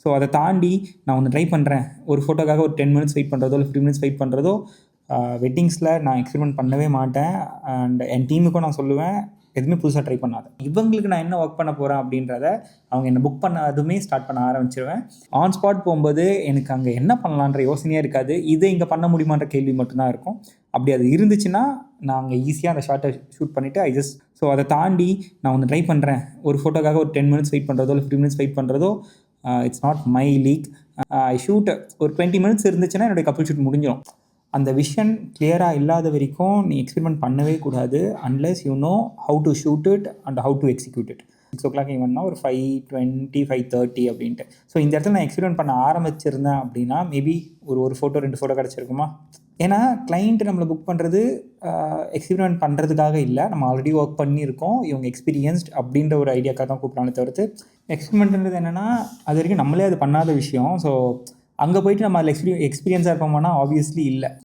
So அதை தாண்டி நான் ஒன்று ட்ரை பண்ணுறேன், ஒரு ஃபோட்டோக்காக ஒரு 10 மினிட்ஸ் வெயிட் பண்ணுறதோ இல்லை 15 மினிட்ஸ் வெயிட் பண்ணுறதோ வெட்டிங்ஸில் நான் எக்ஸ்பெரிமெண்ட் பண்ணவே மாட்டேன். அண்ட் என் டீமுக்கும் நான் சொல்லுவேன், எதுவுமே புதுசாக ட்ரை பண்ணாது. இவங்களுக்கு நான் என்ன ஒர்க் பண்ண போகிறேன் அப்படின்றத அவங்க என்னை புக் பண்ணதுமே ஸ்டார்ட் பண்ண ஆரம்பிச்சிருவேன். ஆன் ஸ்பாட் போகும்போது எனக்கு அங்கே என்ன பண்ணலான்ற யோசனையே இருக்காது. இதை இங்கே பண்ண முடியுமான்ற கேள்வி மட்டும்தான் இருக்கும். அப்படி அது இருந்துச்சுன்னா நாங்கள் ஈஸியாக அந்த ஷார்ட்டை ஷூட் பண்ணிவிட்டு ஸோ அதை தாண்டி நான் ஒன்று ட்ரை பண்ணுறேன், ஒரு ஃபோட்டோக்காக ஒரு 10 மினிட்ஸ் வெயிட் பண்ணுறதோ இல்லை 15 மினிட்ஸ் வெயிட் பண்ணுறதோ it's not my league. I shoot ஒரு 20 மினிட்ஸ் இருந்துச்சுன்னா என்னுடைய கப்புள் ஷூட் முடிஞ்சிடும். அந்த விஷன் கிளியராக இல்லாத வரைக்கும் நீ எக்ஸ்பெரிமெண்ட் பண்ணவே கூடாது, unless you know how to shoot it and how to execute it. 6 o'clock ஈவெண்ட்னா ஒரு 5:20 5:30 அப்படின்ட்டு. ஸோ இந்த இடத்துல நான் எக்ஸ்பெரிமெண்ட் பண்ண ஆரம்பிச்சிருந்தேன் அப்படின்னா மேபி ஒரு ஃபோட்டோ 2 ஃபோட்டோ கிடச்சிருக்குமா. ஏன்னா கிளைண்ட்டு நம்மளை புக் பண்ணுறது எக்ஸ்பெரிமெண்ட் பண்ணுறதுக்காக இல்லை, நம்ம ஆல்ரெடி ஒர்க் பண்ணியிருக்கோம், இவங்க எக்ஸ்பீரியன்ஸ்ட் அப்படின்ற ஒரு ஐடியாக்காக தான் கூப்பிட்றாங்க தவிர்த்து எக்ஸ்பெரிமெண்ட்ன்றது என்னென்னா அது வரைக்கும் நம்மளே அது பண்ணாத விஷயம். ஸோ அங்கே போய்ட்டு நம்ம அதில் எக்ஸ்பீரியன்ஸாக இருப்போம்னா ஆப்வியஸ்லி இல்லை.